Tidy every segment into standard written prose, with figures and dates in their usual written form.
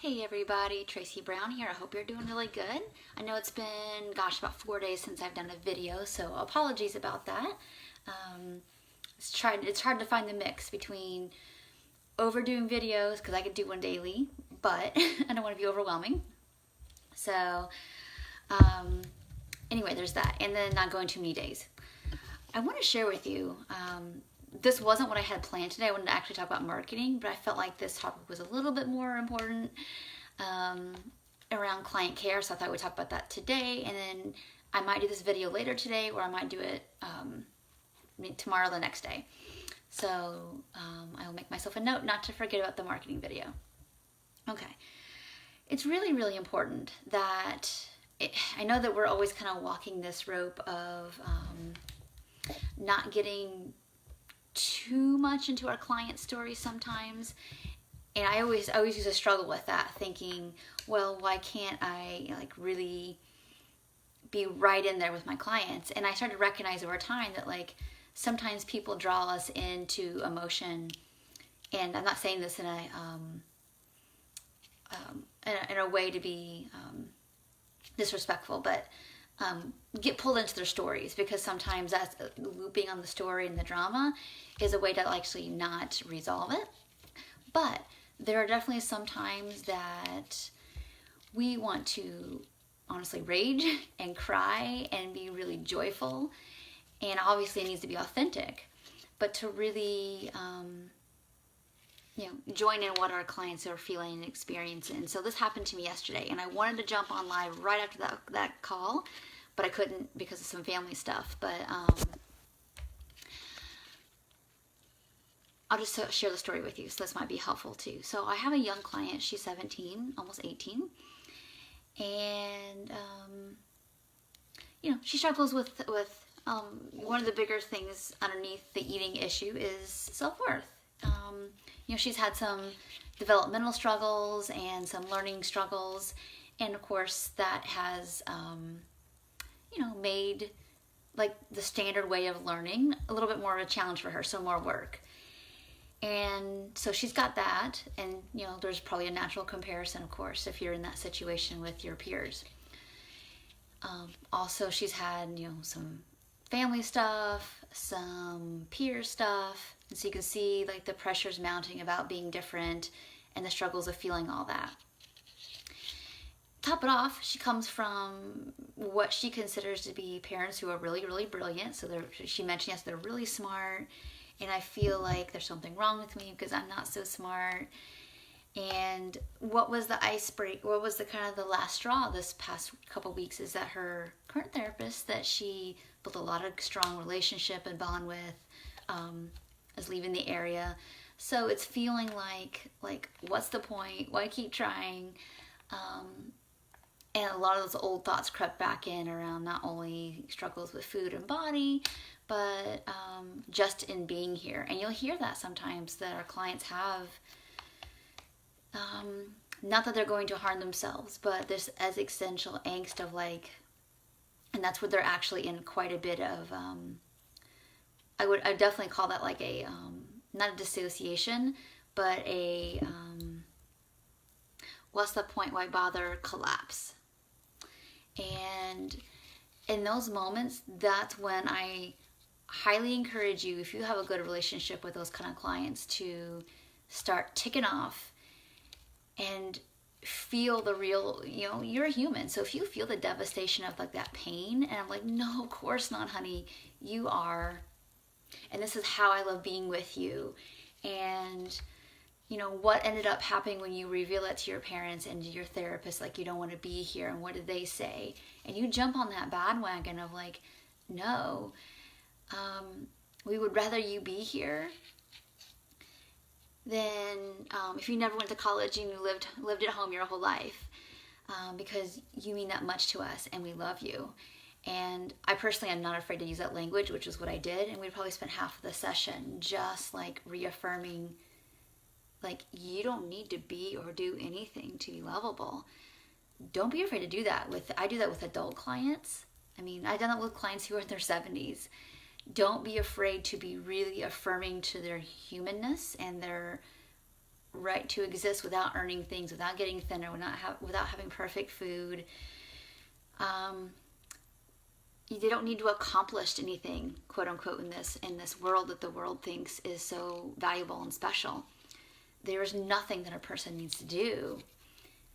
Hey everybody, Tracy Brown here. I hope you're doing really good. I know it's been, about 4 days since I've done a video, so apologies about that. It's hard to find the mix between overdoing videos, because I could do one daily, but I don't want to be overwhelming. So, anyway, there's that. And then not going too many days. I want to share with you, this wasn't what I had planned today. I wanted to actually talk about marketing, but I felt like this topic was a little bit more important around client care, so I thought I would talk about that today, and then I might do this video later today, or I might do it tomorrow or the next day. So I will make myself a note not to forget about the marketing video. Okay. It's really, really important that, I know that we're always kind of walking this rope of not getting too much into our client stories sometimes, and I always used to struggle with that, thinking, well, why can't I really be right in there with my clients? And I started to recognize over time that sometimes people draw us into emotion, and I'm not saying this in a way to be disrespectful, but get pulled into their stories, because sometimes that's looping on the story and the drama is a way to actually not resolve it. But there are definitely some times that we want to honestly rage and cry and be really joyful, and obviously it needs to be authentic, but to really join in what our clients are feeling and experiencing. And so this happened to me yesterday, and I wanted to jump on live right after that call, but I couldn't because of some family stuff. But I'll just share the story with you, so this might be helpful too. So I have a young client. She's 17, almost 18, and she struggles with one of the bigger things underneath the eating issue is self-worth. She's had some developmental struggles and some learning struggles, and of course that has made the standard way of learning a little bit more of a challenge for her, so more work. And so she's got that, and there's probably a natural comparison, of course, if you're in that situation with your peers. Also, she's had some family stuff, some peer stuff, and so you can see the pressures mounting about being different and the struggles of feeling all that. Top it off, she comes from what she considers to be parents who are really, really brilliant. So she mentioned, yes, they're really smart, and I feel like there's something wrong with me because I'm not so smart. And what was the icebreaker? What was the last straw this past couple weeks is that her current therapist that she built a lot of strong relationship and bond with is leaving the area. So it's feeling like what's the point? Why keep trying? And a lot of those old thoughts crept back in around not only struggles with food and body, but just in being here. And you'll hear that sometimes, that our clients have, not that they're going to harm themselves, but this existential angst of and that's where they're actually in quite a bit of, I definitely call that a, not a dissociation, but a, what's the point, why bother collapse? And in those moments, that's when I highly encourage you, if you have a good relationship with those kind of clients, to start ticking off and feel the real, you're a human. So if you feel the devastation of that pain, and I'm like, no, of course not, honey, you are, and this is how I love being with you. And what ended up happening when you reveal it to your parents and to your therapist, you don't want to be here, and what did they say? And you jump on that bandwagon of no, we would rather you be here than if you never went to college and you lived at home your whole life, because you mean that much to us and we love you. And I personally am not afraid to use that language, which is what I did, and we probably spent half of the session just reaffirming, you don't need to be or do anything to be lovable. Don't be afraid to do that. I do that with adult clients. I've done that with clients who are in their 70s. Don't be afraid to be really affirming to their humanness and their right to exist without earning things, without getting thinner, without having perfect food. They don't need to accomplish anything, quote unquote, in this world that the world thinks is so valuable and special. There is nothing that a person needs to do.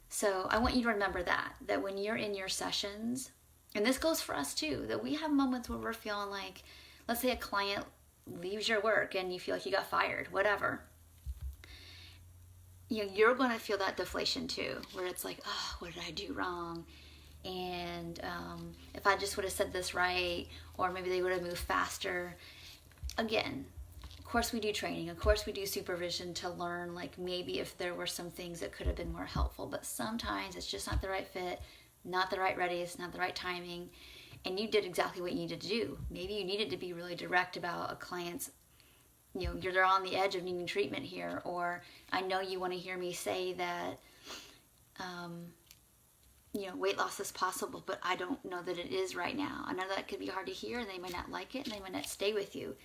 So I want you to remember that when you're in your sessions, and this goes for us too, that we have moments where we're feeling like, let's say a client leaves your work and you feel like you got fired, whatever. You're going to feel that deflation too, where it's like, oh, what did I do wrong? And if I just would have said this right, or maybe they would have moved faster. Again, of course we do training, of course we do supervision to learn, like maybe if there were some things that could have been more helpful, but sometimes it's just not the right fit, not the right readiness, not the right timing, and you did exactly what you needed to do. Maybe you needed to be really direct about a client's, they're on the edge of needing treatment here, or I know you want to hear me say that, weight loss is possible, but I don't know that it is right now. I know that could be hard to hear, and they might not like it, and they might not stay with you.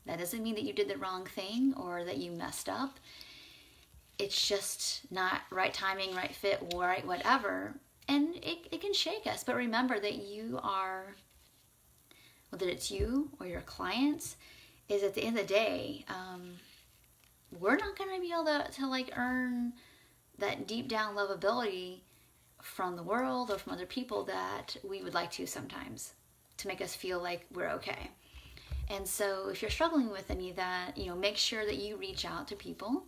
That doesn't mean that you did the wrong thing or that you messed up. It's just not right timing, right fit, right whatever. And it can shake us. But remember that you are, whether it's you or your clients, is at the end of the day, we're not going to be able to earn that deep down lovability from the world or from other people that we would like to sometimes, to make us feel like we're okay. And so if you're struggling with any of that, make sure that you reach out to people,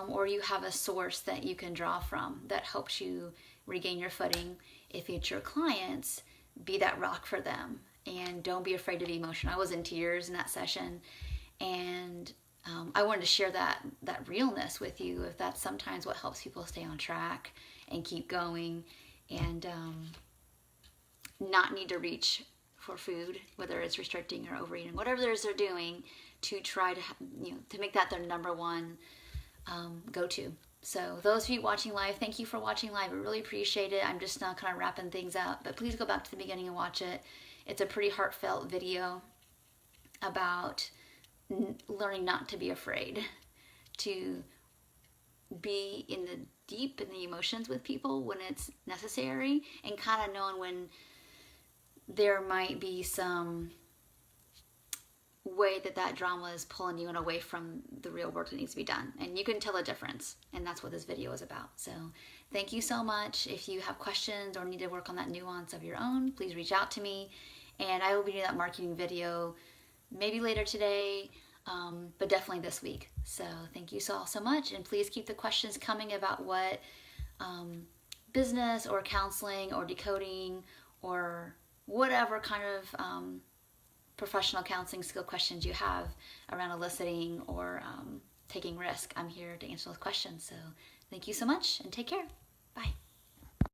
or you have a source that you can draw from that helps you regain your footing. If it's your clients, be that rock for them, and don't be afraid to be emotional. I was in tears in that session, and I wanted to share that realness with you, if that's sometimes what helps people stay on track and keep going, and not need to reach for food, whether it's restricting or overeating, whatever it is they're doing, to try to to make that their number one go-to. So those of you watching live, thank you for watching live. I really appreciate it. I'm just now kind of wrapping things up, but please go back to the beginning and watch it. It's a pretty heartfelt video about learning not to be afraid, to be in the emotions with people when it's necessary, and kind of knowing when there might be some way that drama is pulling you in away from the real work that needs to be done. And you can tell a difference, and that's what this video is about. So thank you so much. If you have questions or need to work on that nuance of your own, please reach out to me, and I will be doing that marketing video maybe later today, but definitely this week. So thank you all so much, and please keep the questions coming about what business or counseling or decoding or whatever kind of professional counseling skill questions you have around eliciting or taking risk. I'm here to answer those questions. So thank you so much, and take care. Bye.